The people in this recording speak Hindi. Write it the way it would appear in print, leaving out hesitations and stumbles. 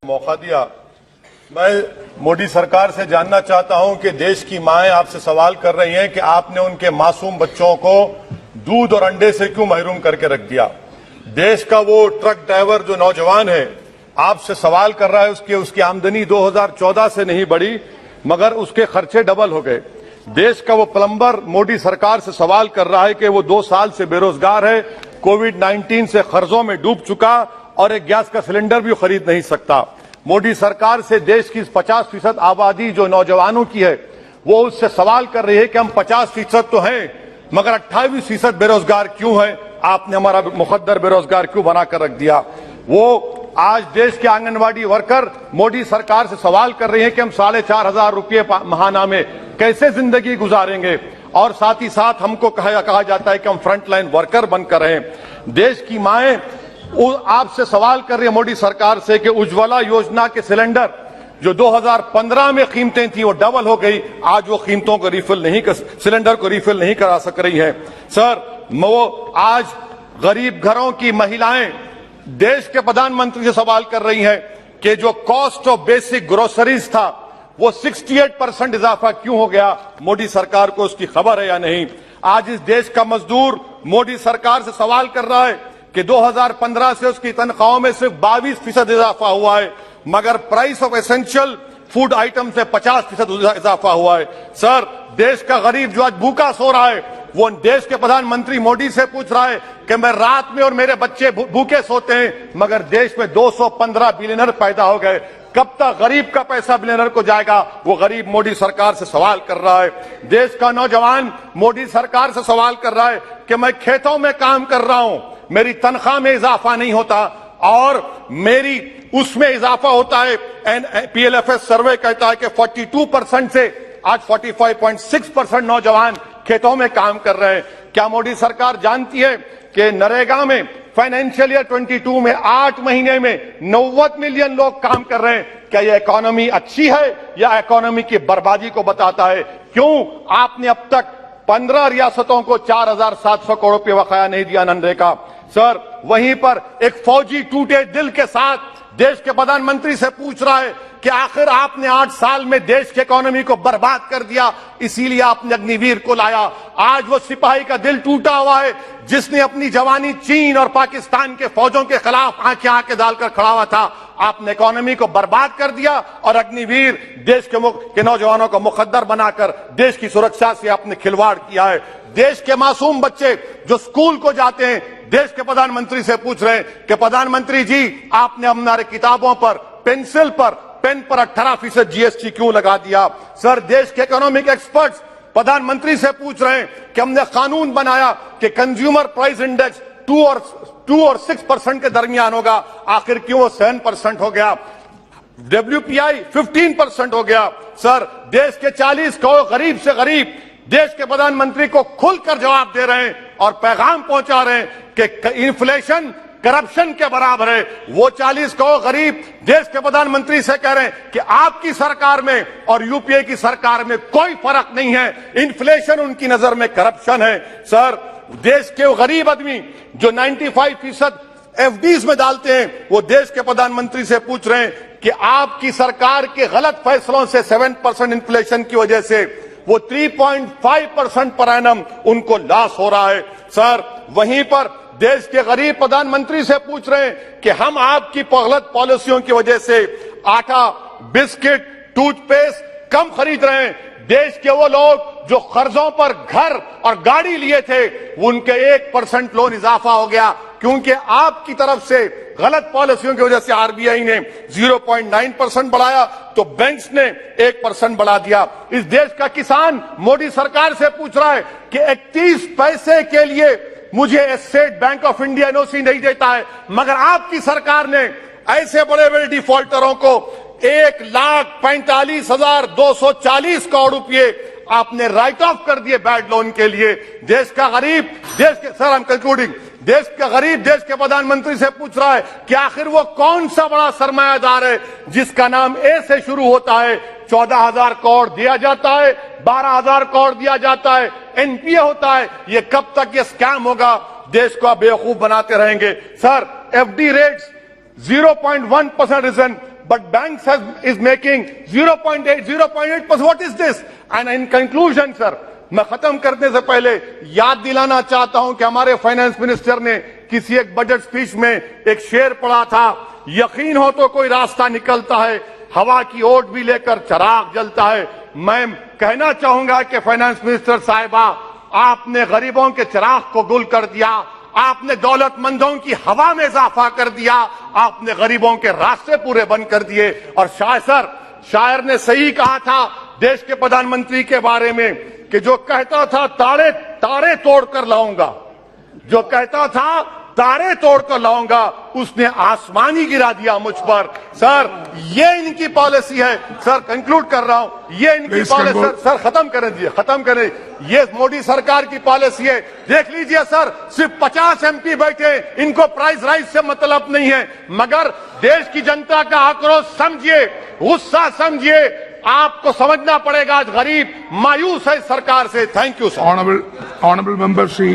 मौका दिया। मैं मोदी सरकार से जानना चाहता हूं कि देश की माएं आपसे सवाल कर रही हैं कि आपने उनके मासूम बच्चों को दूध और अंडे से क्यों महरूम करके रख दिया। देश का वो ट्रक ड्राइवर जो नौजवान है आपसे सवाल कर रहा है, उसकी आमदनी 2014 से नहीं बढ़ी मगर उसके खर्चे डबल हो गए। देश का वो प्लम्बर मोदी सरकार से सवाल कर रहा है कि वो 2 साल से बेरोजगार है, कोविड-19 से कर्जों में डूब चुका और एक गैस का सिलेंडर भी खरीद नहीं सकता। मोदी सरकार से देश की 50% आबादी जो नौजवानों की है वो उससे सवाल कर रही है कि हम 50% तो हैं मगर 28% बेरोजगार क्यों है, आपने हमारा मुकद्दर बेरोजगार क्यों बनाकर रख दिया। वो आज देश के आंगनवाड़ी वर्कर मोदी सरकार से सवाल कर रहे हैं कि हम 4,500 रुपये महाना में कैसे जिंदगी गुजारेंगे और साथ ही साथ हमको कहा जाता है कि हम फ्रंटलाइन वर्कर बनकर रहें। देश की माएं आपसे सवाल कर रही है मोदी सरकार से कि उज्ज्वला योजना के सिलेंडर जो 2015 में कीमतें थी वो डबल हो गई, आज वो कीमतों को सिलेंडर को रिफिल नहीं करा सक रही है। सर, वो आज गरीब घरों की महिलाएं देश के प्रधानमंत्री से सवाल कर रही हैं कि जो कॉस्ट ऑफ बेसिक ग्रोसरीज था वो 68% इजाफा क्यों हो गया, मोदी सरकार को उसकी खबर है या नहीं। आज इस देश का मजदूर मोदी सरकार से सवाल कर रहा है कि 2015 से उसकी तनख्वाहों में सिर्फ 22% इजाफा हुआ है मगर price of essential food item से 50% इजाफा हुआ है। सर, देश का गरीब जो आज भूखा सो रहा है वो देश के प्रधानमंत्री मोदी से पूछ रहा है कि मैं रात में और मेरे बच्चे भूखे सोते हैं मगर देश में 215 बिलियनर पैदा हो गए, कब तक गरीब का पैसा बिलियनर को जाएगा, वो गरीब मोदी सरकार से सवाल कर रहा है। देश का नौजवान मोदी सरकार से सवाल कर रहा है कि मैं खेतों में काम कर रहा हूं, मेरी तनख्वाह में इजाफा नहीं होता और मेरी उसमें इजाफा होता है। PLFS सर्वे कहता है कि 42% से आज 45.6% नौजवान खेतों में काम कर रहे हैं। क्या मोदी सरकार जानती है कि नरेगा में फाइनेंशियल ईयर 22 में 8 महीने में 90 मिलियन लोग काम कर रहे हैं। क्या यह इकोनॉमी अच्छी है या इकोनॉमी की बर्बादी को बताता है? क्यों आपने अब तक 15 रियासतों को 4,700 करोड़ रुपये बकाया नहीं दिया मनरेगा? सर, वहीं पर एक फौजी टूटे दिल के साथ देश के प्रधानमंत्री से पूछ रहा है कि आखिर आपने 8 साल में देश की इकोनॉमी को बर्बाद कर दिया, इसीलिए आपने अग्निवीर को लाया। आज वो सिपाही का दिल टूटा हुआ है जिसने अपनी जवानी चीन और पाकिस्तान के फौजों के खिलाफ आंखें डालकर खड़ा हुआ था। आपने इकोनॉमी को बर्बाद कर दिया और अग्निवीर देश के नौजवानों को मुकद्दर बनाकर देश की सुरक्षा से आपने खिलवाड़ किया है। देश के मासूम बच्चे जो स्कूल को जाते हैं देश के प्रधानमंत्री से पूछ रहे हैं कि प्रधानमंत्री जी, आपने हमारे किताबों पर, पेंसिल पर, पेन पर 18% GST क्यों लगा दिया? सर, देश के इकोनॉमिक एक्सपर्ट्स प्रधानमंत्री से पूछ रहे हैं कि हमने कानून बनाया कि कंज्यूमर प्राइस इंडेक्स 2 और 6% के दरमियान होगा, आखिर क्यों वो 7% हो गया? WPI 15% हो गया। सर, देश के 40 करोड़ गरीब से गरीब देश के प्रधानमंत्री को खुलकर जवाब दे रहे हैं और पैगाम पहुंचा रहे हैं कि इन्फ्लेशन करप्शन के बराबर है। वो 40 करोड़ गरीब देश के प्रधानमंत्री से कह रहे हैं कि आपकी सरकार में और यूपीए की सरकार में कोई फर्क नहीं है, इन्फ्लेशन उनकी नजर में करप्शन है। सर, देश के गरीब आदमी जो 95% FDs में डालते हैं वो देश के प्रधानमंत्री से पूछ रहे हैं कि आपकी सरकार के गलत फैसलों से 7% इन्फ्लेशन की वजह से वो 3.5% पर एनम उनको लॉस हो रहा है। सर, वहीं पर देश के गरीब प्रधानमंत्री से पूछ रहे हैं कि हम आपकी गलत पॉलिसियों की वजह से आटा, बिस्किट, टूथपेस्ट कम खरीद रहे हैं। देश के वो लोग जो कर्जों पर घर और गाड़ी लिए थे उनके 1% लोन इजाफा हो गया क्योंकि आपकी तरफ से गलत पॉलिसियों की वजह से RBI ने 0.9% बढ़ाया तो बैंक्स ने 1% बढ़ा दिया। इस देश का किसान मोदी सरकार से पूछ रहा है कि 31 पैसे के लिए मुझे state bank of India NOC नहीं देता है मगर आपकी सरकार ने ऐसे बड़े बड़े डिफॉल्टरों को 1,45,240 करोड़ रुपए आपने राइट ऑफ कर दिए बैड लोन के लिए। देश का गरीब सर, आई एम कंक्लूडिंग, देश का गरीब देश के प्रधानमंत्री से पूछ रहा है कि आखिर वो कौन सा बड़ा सरमायादार है जिसका नाम ए से शुरू होता है, 14,000 करोड़ दिया जाता है, 12,000 करोड़ दिया जाता है, NPA होता है। ये कब तक ये स्कैम होगा? देश को बेवकूफ बनाते रहेंगे। Sir, FD rates 0.1% reason, but banks is making 0.8%. What is this? And in conclusion, sir, मैं खत्म करने से पहले याद दिलाना चाहता हूं कि हमारे फाइनेंस मिनिस्टर ने किसी एक बजट स्पीच में एक शेर पढ़ा था, यकीन हो तो कोई रास्ता निकलता है, हवा की ओट भी लेकर चिराग जलता है। मैं कहना चाहूंगा कि फाइनेंस मिनिस्टर साहिबा, आपने गरीबों के चिराग को गुल कर दिया, आपने दौलतमंदों की हवा में इजाफा कर दिया, आपने गरीबों के रास्ते पूरे बंद कर दिए। और शायर ने सही कहा था देश के प्रधानमंत्री के बारे में कि जो कहता था तारे तोड़कर लाऊंगा, जो कहता था तारे तोड़कर लाऊंगा, उसने आसमान ही गिरा दिया मुझ पर। सर, ये इनकी पॉलिसी है। सर, कंक्लूड कर रहा हूं, ये इनकी पॉलिसी। सर खत्म करें। ये मोदी सरकार की पॉलिसी है। देख लीजिए सर, सिर्फ 50 एमपी बैठे, इनको प्राइस राइज से मतलब नहीं है, मगर देश की जनता का आक्रोश समझिए, गुस्सा समझिए। आपको समझना पड़ेगा, आज गरीब मायूस है सरकार से। Thank you sir. Honorable member Shri